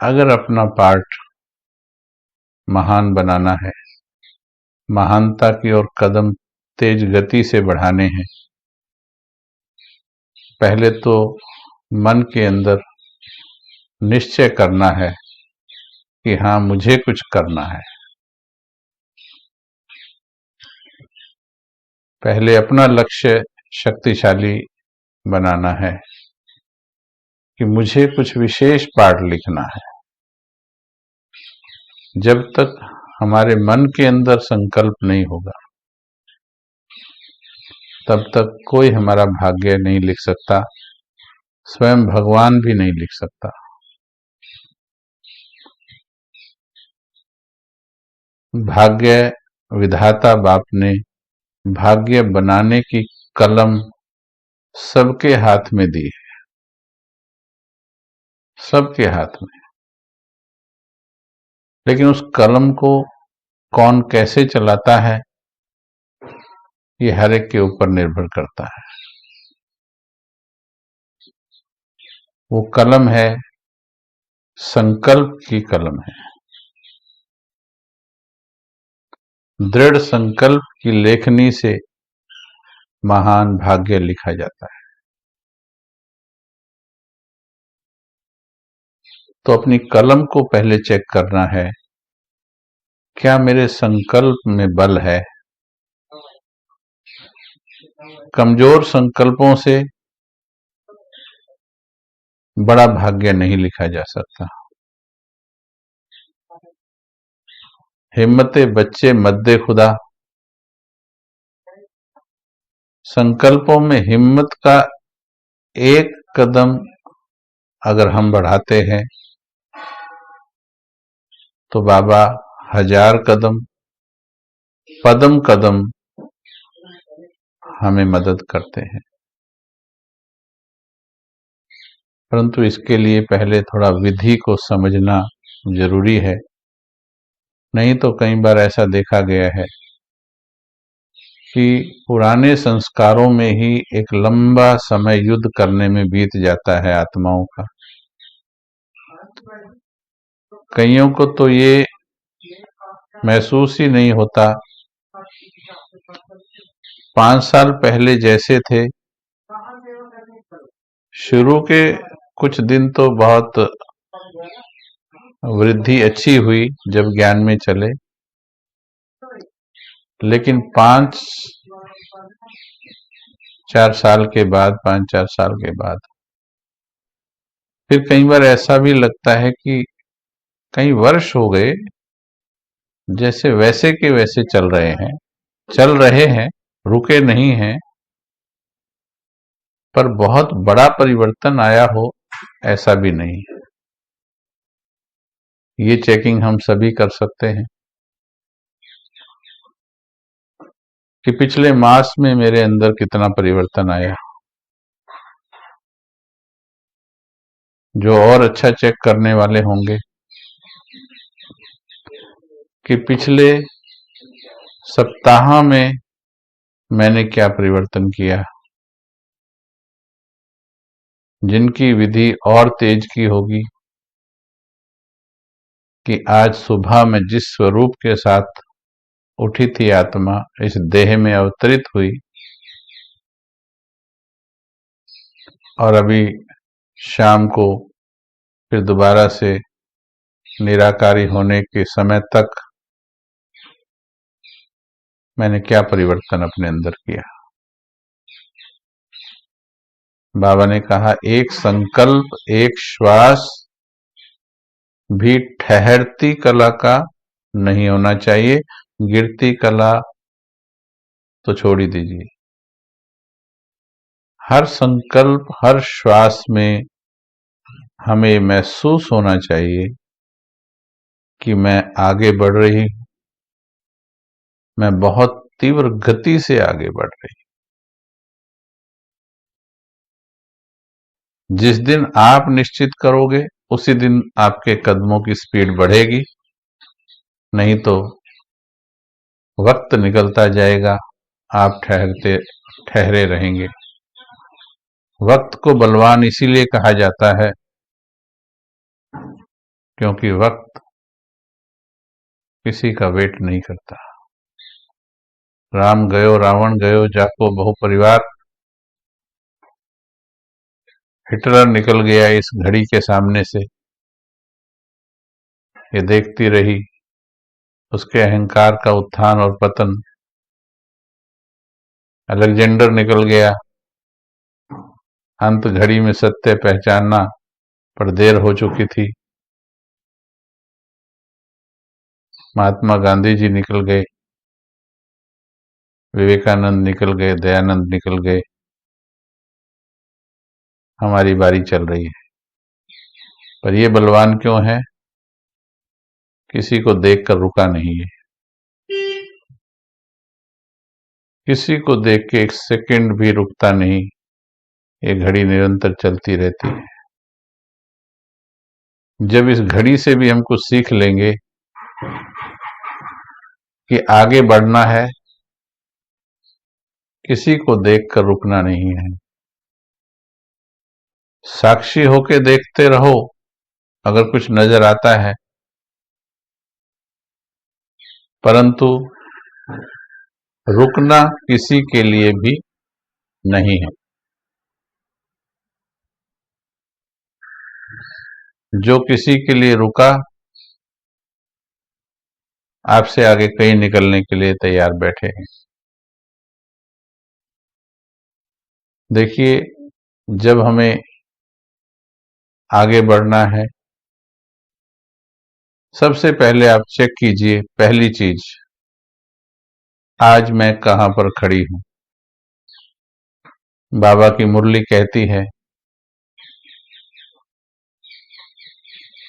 अगर अपना पार्ट महान बनाना है, महानता की ओर कदम तेज गति से बढ़ाने हैं, पहले तो मन के अंदर निश्चय करना है कि हाँ, मुझे कुछ करना है। पहले अपना लक्ष्य शक्तिशाली बनाना है कि मुझे कुछ विशेष पाठ लिखना है। जब तक हमारे मन के अंदर संकल्प नहीं होगा, तब तक कोई हमारा भाग्य नहीं लिख सकता, स्वयं भगवान भी नहीं लिख सकता। भाग्य विधाता बाप ने भाग्य बनाने की कलम सबके हाथ में दी है, सबके हाथ में। लेकिन उस कलम को कौन कैसे चलाता है, ये हर एक के ऊपर निर्भर करता है। वो कलम है, संकल्प की कलम है। दृढ़ संकल्प की लेखनी से महान भाग्य लिखा जाता है। तो अपनी कलम को पहले चेक करना है, क्या मेरे संकल्प में बल है। कमजोर संकल्पों से बड़ा भाग्य नहीं लिखा जा सकता। हिम्मते बच्चे मद्दे खुदा। संकल्पों में हिम्मत का एक कदम अगर हम बढ़ाते हैं तो बाबा 1000 कदम, पदम कदम हमें मदद करते हैं। परंतु इसके लिए पहले थोड़ा विधि को समझना जरूरी है। नहीं तो कई बार ऐसा देखा गया है कि पुराने संस्कारों में ही एक लंबा समय युद्ध करने में बीत जाता है आत्माओं का। कईयों को तो ये महसूस ही नहीं होता। 5 साल पहले जैसे थे, शुरू के कुछ दिन तो बहुत वृद्धि अच्छी हुई जब ज्ञान में चले, लेकिन 5-4 साल के बाद, 5-4 साल के बाद फिर कई बार ऐसा भी लगता है कि कई वर्ष हो गए, जैसे वैसे के वैसे चल रहे हैं, रुके नहीं हैं, पर बहुत बड़ा परिवर्तन आया हो ऐसा भी नहीं है। ये चेकिंग हम सभी कर सकते हैं कि पिछले मास में मेरे अंदर कितना परिवर्तन आया। जो और अच्छा चेक करने वाले होंगे कि पिछले सप्ताह में मैंने क्या परिवर्तन किया। जिनकी विधि और तेज की होगी कि आज सुबह में जिस स्वरूप के साथ उठी थी आत्मा, इस देह में अवतरित हुई और अभी शाम को फिर दोबारा से निराकारी होने के समय तक मैंने क्या परिवर्तन अपने अंदर किया। बाबा ने कहा, एक संकल्प, एक श्वास भी ठहरती कला का नहीं होना चाहिए। गिरती कला तो छोड़ ही दीजिए। हर संकल्प, हर श्वास में हमें महसूस होना चाहिए कि मैं आगे बढ़ रही हूं, मैं बहुत तीव्र गति से आगे बढ़ रही हूं। जिस दिन आप निश्चित करोगे उसी दिन आपके कदमों की स्पीड बढ़ेगी, नहीं तो वक्त निकलता जाएगा, आप ठहरे रहेंगे। वक्त को बलवान इसीलिए कहा जाता है क्योंकि वक्त किसी का वेट नहीं करता। राम गयो रावण गयो जाको बहु परिवार, हिटलर निकल गया इस घड़ी के सामने से, ये देखती रही उसके अहंकार का उत्थान और पतन। अलेक्जेंडर निकल गया, अंत घड़ी में सत्य पहचानना पर देर हो चुकी थी। महात्मा गांधी जी निकल गए, विवेकानंद निकल गए, दयानंद निकल गए, हमारी बारी चल रही है। पर ये बलवान क्यों है? किसी को देखकर रुका नहीं है, किसी को देख के एक सेकंड भी रुकता नहीं, ये घड़ी निरंतर चलती रहती है। जब इस घड़ी से भी हम कुछ सीख लेंगे कि आगे बढ़ना है, किसी को देखकर रुकना नहीं है, साक्षी होके देखते रहो, अगर कुछ नजर आता है, परंतु रुकना किसी के लिए भी नहीं है। जो किसी के लिए रुका, आपसे आगे कहीं निकलने के लिए तैयार बैठे हैं। देखिए, जब हमें आगे बढ़ना है, सबसे पहले आप चेक कीजिए, पहली चीज, आज मैं कहां पर खड़ी हूं। बाबा की मुरली कहती है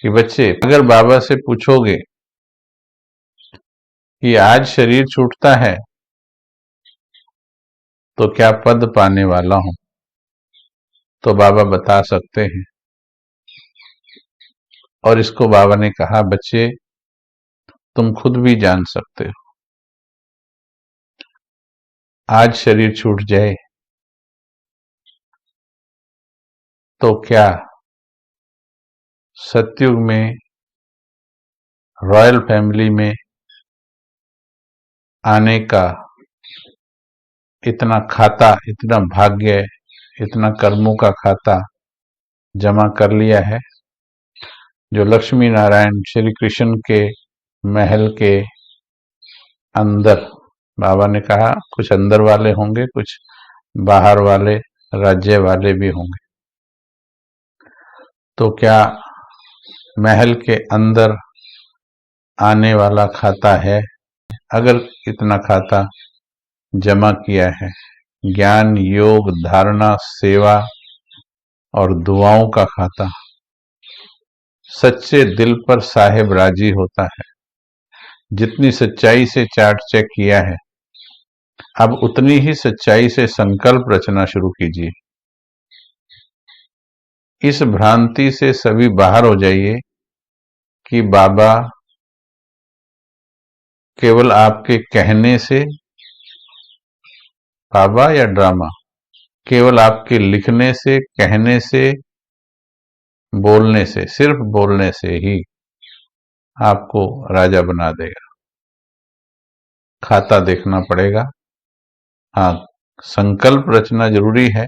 कि बच्चे, अगर बाबा से पूछोगे कि आज शरीर छूटता है तो क्या पद पाने वाला हूं, तो बाबा बता सकते हैं। और इसको बाबा ने कहा, बच्चे तुम खुद भी जान सकते हो। आज शरीर छूट जाए तो क्या सतयुग में रॉयल फैमिली में आने का इतना खाता, इतना भाग्य, इतना कर्मों का खाता जमा कर लिया है, जो लक्ष्मी नारायण श्री कृष्ण के महल के अंदर, बाबा ने कहा कुछ अंदर वाले होंगे, कुछ बाहर वाले राज्य वाले भी होंगे, तो क्या महल के अंदर आने वाला खाता है? अगर इतना खाता जमा किया है, ज्ञान, योग, धारणा, सेवा और दुआओं का खाता, सच्चे दिल पर साहेब राजी होता है। जितनी सच्चाई से चार्ट चेक किया है, अब उतनी ही सच्चाई से संकल्प रचना शुरू कीजिए। इस भ्रांति से सभी बाहर हो जाइए कि बाबा केवल आपके कहने से, बाबा या ड्रामा, केवल आपके लिखने से, कहने से, बोलने से, सिर्फ बोलने से ही आपको राजा बना देगा। खाता देखना पड़ेगा। हाँ, संकल्प रचना जरूरी है,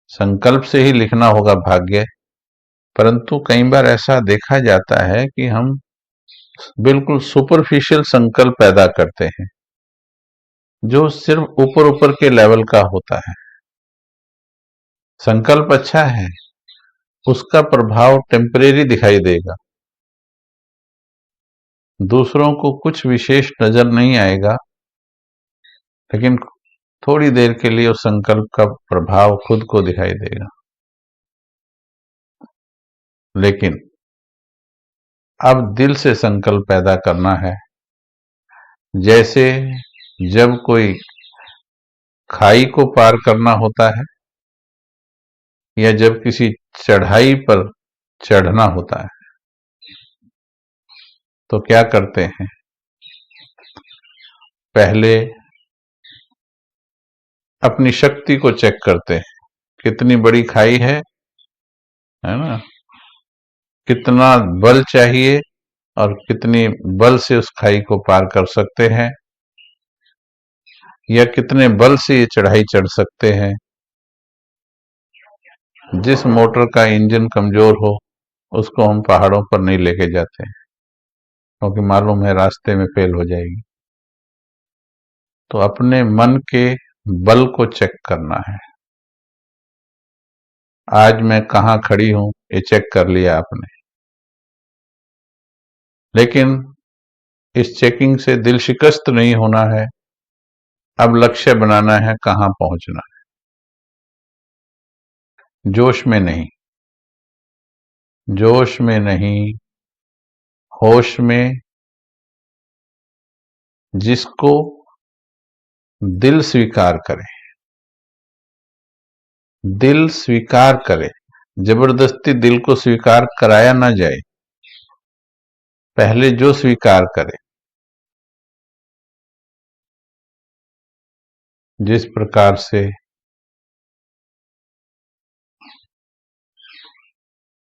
संकल्प से ही लिखना होगा भाग्य। परंतु कई बार ऐसा देखा जाता है कि हम बिल्कुल सुपरफिशियल संकल्प पैदा करते हैं, जो सिर्फ ऊपर ऊपर के लेवल का होता है। संकल्प अच्छा है, उसका प्रभाव टेम्परेरी दिखाई देगा, दूसरों को कुछ विशेष नजर नहीं आएगा, लेकिन थोड़ी देर के लिए उस संकल्प का प्रभाव खुद को दिखाई देगा। लेकिन अब दिल से संकल्प पैदा करना है। जैसे जब कोई खाई को पार करना होता है, या जब किसी चढ़ाई पर चढ़ना होता है, तो क्या करते हैं? पहले अपनी शक्ति को चेक करते हैं, कितनी बड़ी खाई है ना, कितना बल चाहिए और कितनी बल से उस खाई को पार कर सकते हैं, या कितने बल से ये चढ़ाई चढ़ सकते हैं। जिस मोटर का इंजन कमजोर हो उसको हम पहाड़ों पर नहीं लेके जाते, क्योंकि मालूम है रास्ते में फेल हो जाएगी। तो अपने मन के बल को चेक करना है। आज मैं कहाँ खड़ी हूं ये चेक कर लिया आपने, लेकिन इस चेकिंग से दिल शिकस्त नहीं होना है। अब लक्ष्य बनाना है कहाँ पहुंचना है। जोश में नहीं, जोश में नहीं, होश में। जिसको दिल स्वीकार करे, दिल स्वीकार करे, जबरदस्ती दिल को स्वीकार कराया ना जाए, पहले जो स्वीकार करे। जिस प्रकार से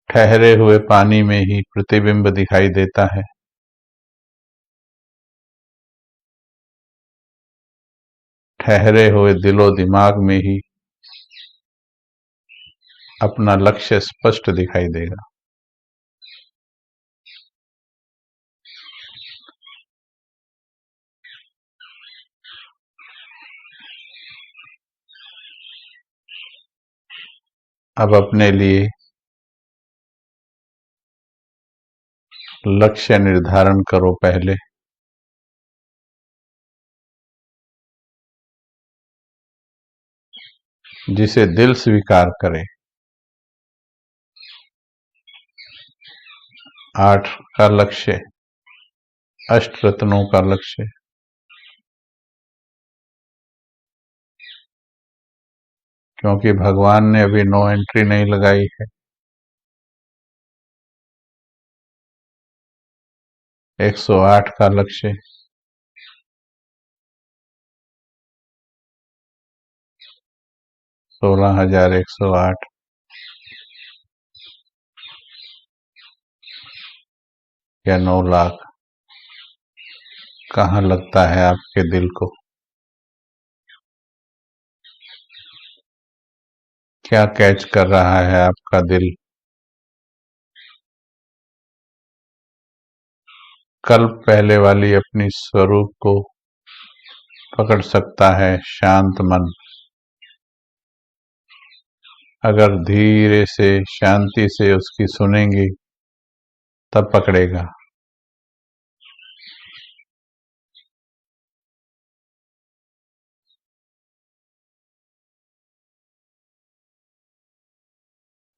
ठहरे हुए पानी में ही प्रतिबिंब दिखाई देता है, ठहरे हुए दिलो दिमाग में ही अपना लक्ष्य स्पष्ट दिखाई देगा। अब अपने लिए लक्ष्य निर्धारण करो पहले, जिसे दिल स्वीकार करे। 8 का लक्ष्य, अष्ट रत्नों का लक्ष्य। क्योंकि भगवान ने अभी नो एंट्री नहीं लगाई है। 108 का लक्ष्य, 16,108 या 9 लाख, कहाँ लगता है आपके दिल को? क्या कैच कर रहा है आपका दिल? कल पहले वाली अपनी स्वरूप को पकड़ सकता है शांत मन, अगर धीरे से शांति से उसकी सुनेंगे तब पकड़ेगा।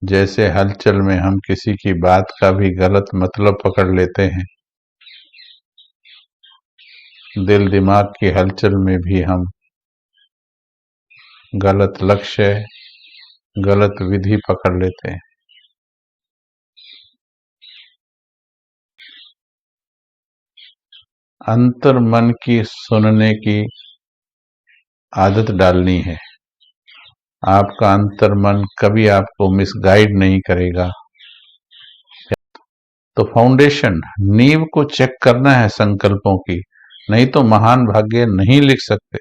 जैसे हलचल में हम किसी की बात का भी गलत मतलब पकड़ लेते हैं, दिल दिमाग की हलचल में भी हम गलत लक्ष्य, गलत विधि पकड़ लेते हैं। अंतर मन की सुनने की आदत डालनी है। आपका अंतर मन कभी आपको मिसगाइड नहीं करेगा। तो फाउंडेशन, नींव को चेक करना है संकल्पों की, नहीं तो महान भाग्य नहीं लिख सकते।